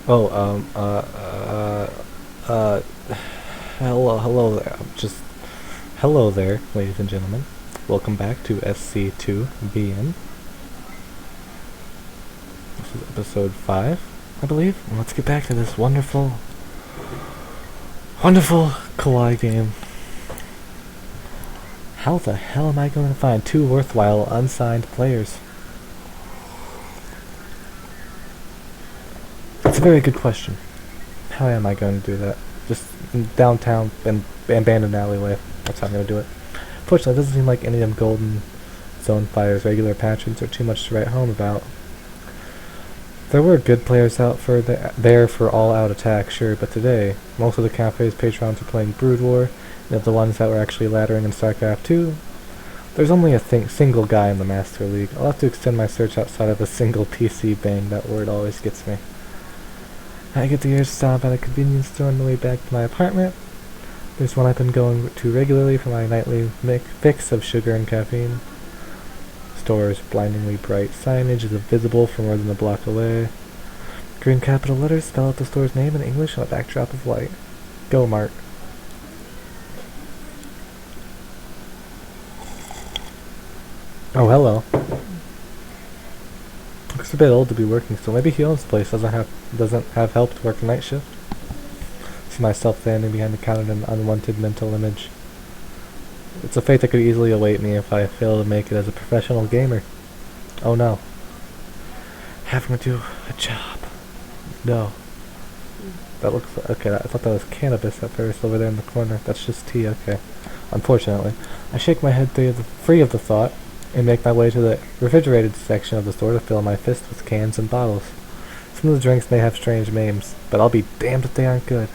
Oh, uh, hello there. Hello there, ladies and gentlemen. Welcome back to SC2VN. This is episode 5, I believe. And let's get back to this wonderful kawaii game. How the hell am I going to find 2 worthwhile unsigned players? That's a very good question. How am I going to do that? Just in downtown and abandoned alleyway. That's how I'm going to do it. Fortunately, it doesn't seem like any of them Golden Zone Fire's regular patrons are too much to write home about. There were good players out there for all-out attack, sure, but today, most of the cafe's patrons are playing Brood War, and of the ones that were actually laddering in StarCraft 2, there's only a single guy in the Master League. I'll have to extend my search outside of a single PC bang. That word always gets me. I get the urge to stop at a convenience store on the way back to my apartment. There's one I've been going to regularly for my nightly fix of sugar and caffeine. Store's blindingly bright signage is visible from more than a block away. Green capital letters spell out the store's name in English on a backdrop of white. Go, Mart. Oh, hello. Looks a bit old to be working still. Maybe he owns the place, doesn't have help to work a night shift. See myself standing behind the counter in an unwanted mental image. It's a fate that could easily await me if I fail to make it as a professional gamer. Oh no. Having to do a job. No. That looks okay, I thought that was cannabis at first over there in the corner. That's just tea, okay. Unfortunately. I shake my head free of the thought and make my way to the refrigerated section of the store to fill my fist with cans and bottles. Some of the drinks may have strange names, but I'll be damned if they aren't good.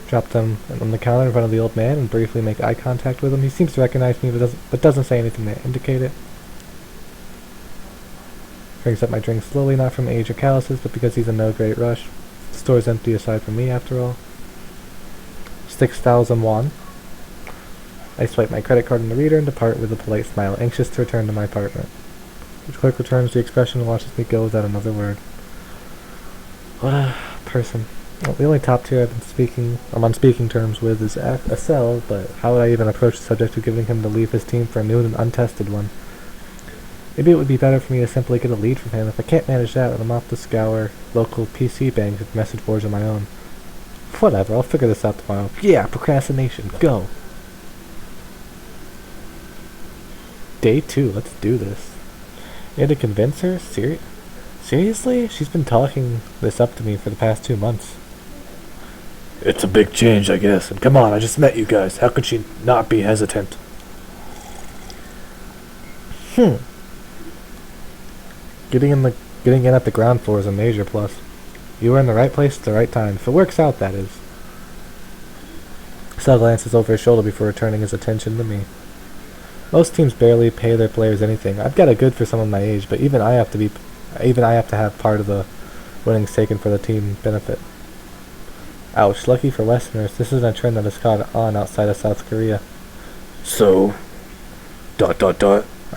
Drop them on the counter in front of the old man and briefly make eye contact with him. He seems to recognize me, but doesn't say anything to indicate it. Brings up my drink slowly, not from age or calluses, but because he's in no great rush. The store's empty aside from me, after all. 6,000 won. I swipe my credit card in the reader and depart with a polite smile, anxious to return to my apartment. The clerk returns the expression and watches me go without another word. What a person. Well, the only top tier I'm on speaking terms with is SL, but how would I even approach the subject of giving him to leave his team for a new and untested one? Maybe it would be better for me to simply get a lead from him. If I can't manage that, then I'm off to scour local PC bangs with message boards of my own. Whatever, I'll figure this out tomorrow. Yeah, procrastination, go! Day 2, let's do this. You had to convince her? Seriously? She's been talking this up to me for the past 2 months. It's a big change, I guess. And come on, I just met you guys. How could she not be hesitant? Getting in at the ground floor is a major plus. You were in the right place at the right time. If it works out, that is. Sal glances over his shoulder before returning his attention to me. Most teams barely pay their players anything. I've got it good for someone my age, but even I have to have part of the winnings taken for the team benefit. Ouch, lucky for Westerners, this isn't a trend that has caught on outside of South Korea. So, ... I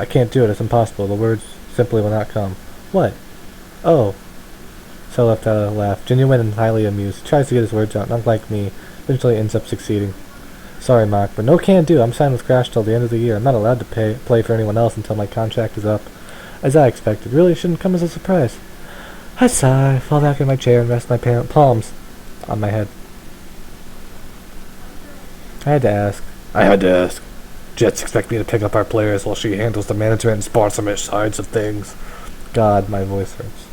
can't do it, it's impossible. The words simply will not come. What? Oh. Sal left out a laugh, genuine and highly amused. He tries to get his words out, and unlike me, eventually ends up succeeding. Sorry, Mark, but no can do. I'm signed with Crash till the end of the year. I'm not allowed to play for anyone else until my contract is up. As I expected. Really shouldn't come as a surprise. I sigh, fall back in my chair, and rest my palms on my head. I had to ask. Jets expect me to pick up our players while she handles the management and sponsorship sides of things. God, my voice hurts.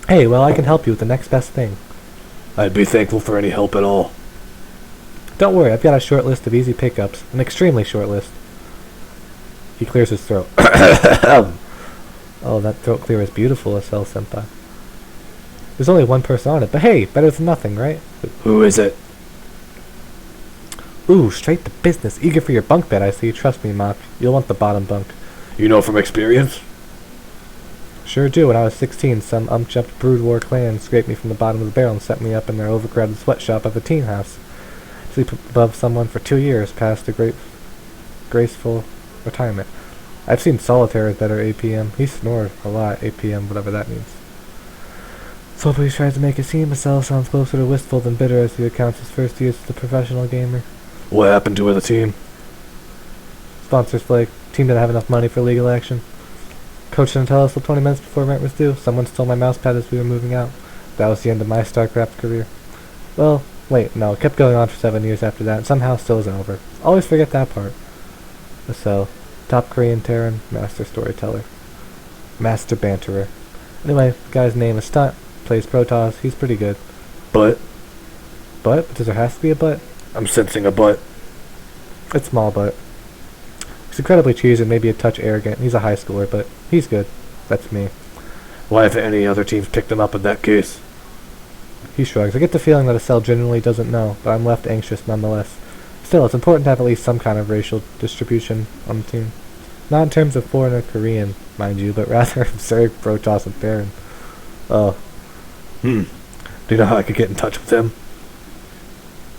Hey, well, I can help you with the next best thing. I'd be thankful for any help at all. Don't worry, I've got a short list of easy pickups. An extremely short list. He clears his throat. Oh, that throat clear is beautiful, SL Senpai. There's only one person on it, but hey, better than nothing, right? Who is it? Ooh, straight to business. Eager for your bunk bed, I see. Trust me, Mach. You'll want the bottom bunk. You know from experience? Sure do. When I was 16, some ump-jumped Brood War clan scraped me from the bottom of the barrel and set me up in their overcrowded sweatshop of a teen house. Sleep above someone for 2 years past a graceful retirement. I've seen Solitaire is better APM. He snores a lot, APM, whatever that means. So he tries to make it seem himself sounds closer to wistful than bitter as he recounts his first years as a professional gamer. What happened to the team? Sponsors flake. Team didn't have enough money for legal action. Coach didn't tell us till 20 minutes before rent was due. Someone stole my mouse pad as we were moving out. That was the end of my StarCraft career. Well, wait, no, it kept going on for 7 years after that, and somehow still isn't over. Always forget that part. So, top Korean Terran, master storyteller. Master banterer. Anyway, the guy's name is Stunt, plays Protoss, he's pretty good. But? But? Does there has to be a but? I'm sensing a but. It's small but. He's incredibly cheesy and maybe a touch arrogant. He's a high schooler, but he's good. That's me. Why have any other teams picked him up in that case? He shrugs. I get the feeling that Estelle genuinely doesn't know, but I'm left anxious nonetheless. Still, it's important to have at least some kind of racial distribution on the team. Not in terms of foreign or Korean, mind you, but rather of Zerg, Protoss, and Baron. Oh. Do you know how I could get in touch with him?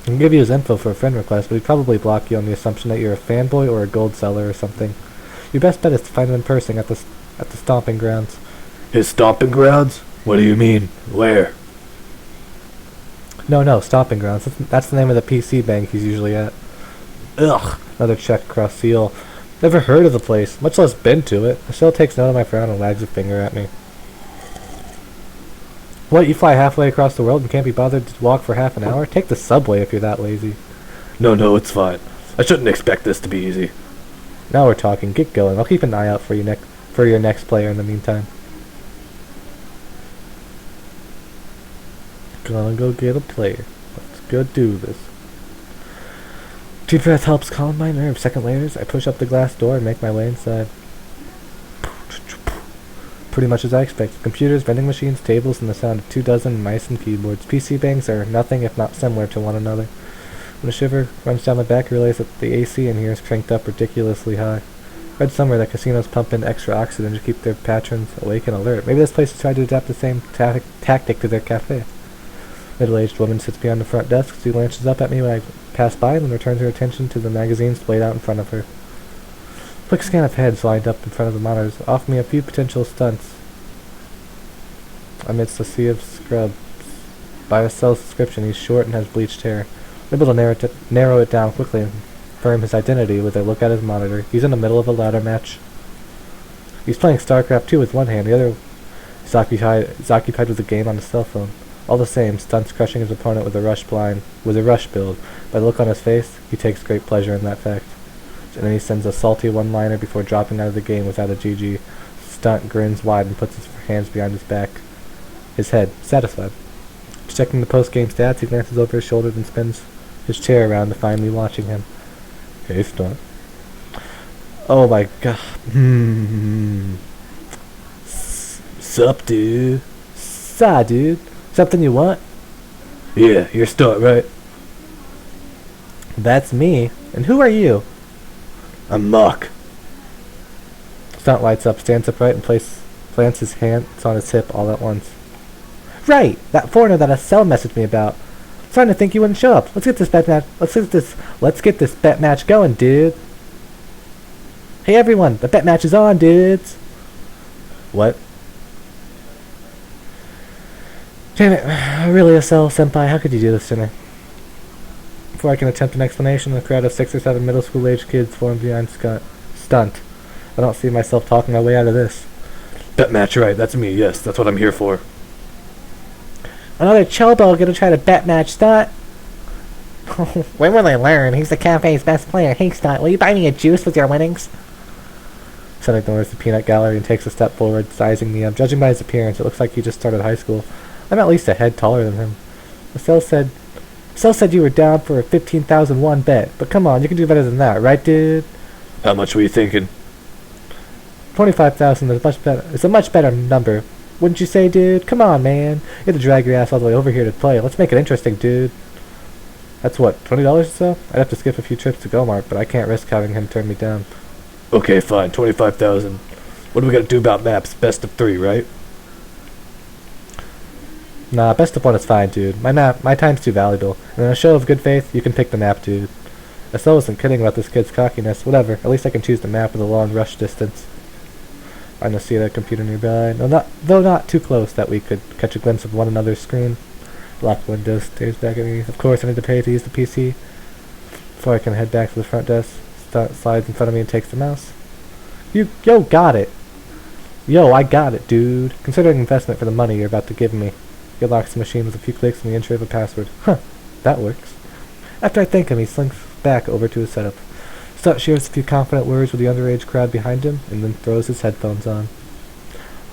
I can give you his info for a friend request, but he'd probably block you on the assumption that you're a fanboy or a gold seller or something. Your best bet is to find him in person at the stomping grounds. His stomping grounds? What do you mean? Where? No, stomping grounds. That's the name of the PC bank he's usually at. Ugh, another check across seal. Never heard of the place, much less been to it. Michelle takes note of my frown and wags a finger at me. What, you fly halfway across the world and can't be bothered to walk for half an hour? Take the subway if you're that lazy. No, it's fine. I shouldn't expect this to be easy. Now we're talking. Get going. I'll keep an eye out for your next player in the meantime. Gonna go get a player. Let's go do this. Deep breath helps calm my nerves. Second layers, I push up the glass door and make my way inside. Pretty much as I expected. Computers, vending machines, tables, and the sound of 24 mice and keyboards. PC banks are nothing if not similar to one another. When a shiver runs down my back, I realize that the AC in here is cranked up ridiculously high. Read somewhere that casinos pump in extra oxygen to keep their patrons awake and alert. Maybe this place has tried to adapt the same tactic to their cafe. Middle-aged woman sits behind the front desk. She glances up at me when I pass by and then returns her attention to the magazines laid out in front of her. Quick scan of heads lined up in front of the monitors offer me a few potential stunts amidst a sea of scrubs. By Estelle's description, he's short and has bleached hair. I'm able to narrow it down quickly and confirm his identity with a look at his monitor. He's in the middle of a ladder match. He's playing StarCraft 2 with one hand, the other is occupied with a game on his cell phone. All the same, Stunt's crushing his opponent with a rush build. By the look on his face, he takes great pleasure in that fact. And then he sends a salty one-liner before dropping out of the game without a GG. Stunt grins wide and puts his hands behind his back. His head, satisfied. Checking the post-game stats, he glances over his shoulder and spins his chair around to find me watching him. Hey, Stunt. Oh my god. Sup, dude? Saw, dude. Something you want? Yeah, you're Stunt, right? That's me. And who are you? I'm Muck. Stunt lights up, stands upright, and plants his hands on his hip all at once. Right! That foreigner that Estelle messaged me about. I'm starting to think you wouldn't show up. Let's get this bet match going, dude. Hey everyone, the bet match is on, dudes. What? Damn it, really, Estelle senpai, how could you do this to me? Before I can attempt an explanation, a crowd of 6 or 7 middle school-aged kids formed behind Stunt. I don't see myself talking my way out of this. Bet match, right? That's me, yes. That's what I'm here for. Another chobo gonna try to bet match Stunt? When will they learn? He's the cafe's best player. Hey Stunt, will you buy me a juice with your winnings? Stunt ignores the peanut gallery and takes a step forward, sizing me up. Judging by his appearance, it looks like he just started high school. I'm at least a head taller than him. Estelle said you were down for a 15,001 bet, but come on, you can do better than that, right, dude? How much were you thinking? 25,000 is much better. It's a much better number, wouldn't you say, dude? Come on, man. You have to drag your ass all the way over here to play. Let's make it interesting, dude. That's what, $20 or so? I'd have to skip a few trips to Go-Mart, but I can't risk having him turn me down. Okay, fine, 25,000. What do we gotta do about maps? Best of 3, right? Nah, best of 1 is fine, dude. My time's too valuable. And in a show of good faith, you can pick the map, dude. I still wasn't kidding about this kid's cockiness. Whatever, at least I can choose the map with a long rush distance. Find a seat at a computer nearby. No, though not too close that we could catch a glimpse of one another's screen. Locked windows, stares back at me. Of course, I need to pay to use the PC. Before I can head back to the front desk, slides in front of me and takes the mouse. Yo, got it. Yo, I got it, dude. Considering investment for the money you're about to give me. He unlocks the machine with a few clicks and the entry of a password. Huh, that works. After I thank him, he slinks back over to his setup. Stutt shares a few confident words with the underage crowd behind him, and then throws his headphones on.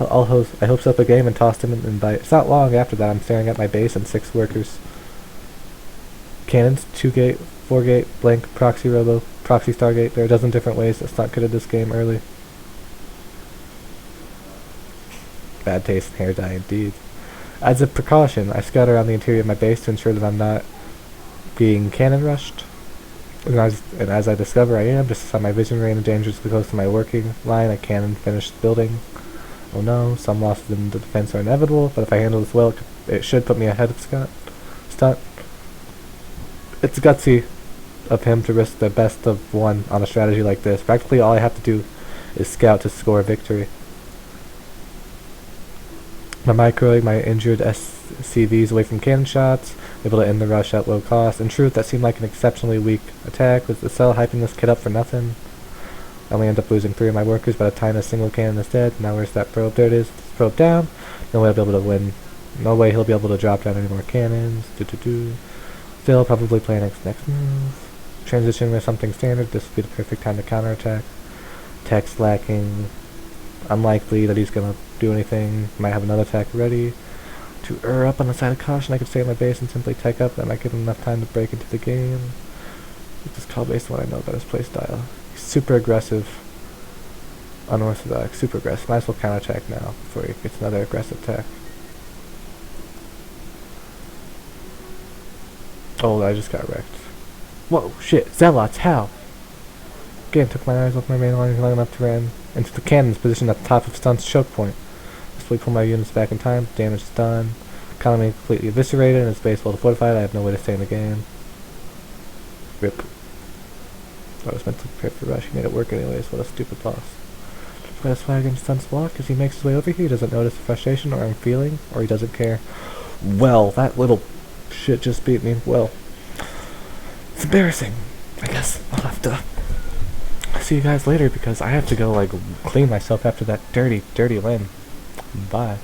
I hope up a game and tossed him an invite. It's not long after that I'm staring at my base and 6 workers. Cannons, 2-gate, 4-gate, blank, proxy robo, proxy stargate. There are a dozen different ways that Stutt could have this game early. Bad taste in hair dye indeed. As a precaution, I scout around the interior of my base to ensure that I'm not being cannon rushed. And as I discover I am, just as my vision range dangerously close to my working line, a cannon finished building. Oh no, some losses in the defense are inevitable, but if I handle this well, it should put me ahead of Stutt. It's gutsy of him to risk the best of one on a strategy like this. Practically all I have to do is scout to score a victory. By microing my injured SCVs away from cannon shots, able to end the rush at low cost. In truth, that seemed like an exceptionally weak attack. Was the cell hyping this kid up for nothing? I only end up losing 3 of my workers by the time a single cannon is dead. Now where's that probe? There it is. It's probe down. No way I'll be able to win. No way he'll be able to drop down any more cannons. Still probably planning next move. Transition with something standard. This would be the perfect time to counterattack. Text lacking. Unlikely that he's gonna do anything. Might have another attack ready. To err up on the side of caution, I could stay at my base and simply tech up. That might give him enough time to break into the game. Just call based on what I know about his playstyle. He's super aggressive. Unorthodox. Super aggressive. Might as well counterattack now before he gets another aggressive attack. Oh, I just got wrecked. Whoa, shit. Zealots, how? Again, took my eyes off my main line long enough to run into the cannons positioned at the top of Stunt's choke point. This way pull my units back in time. Damage is done. Economy completely eviscerated and his base well fortified. I have no way to stay in the game. Rip. I was meant to prepare for rush. He made it work anyways. What a stupid loss. Try to swag against Stunt's block. As he makes his way over here, he doesn't notice the frustration or I'm feeling, or he doesn't care. Well, that little shit just beat me. Well, it's embarrassing. I guess I'll have to see you guys later because I have to go, like, clean myself after that dirty win. Bye.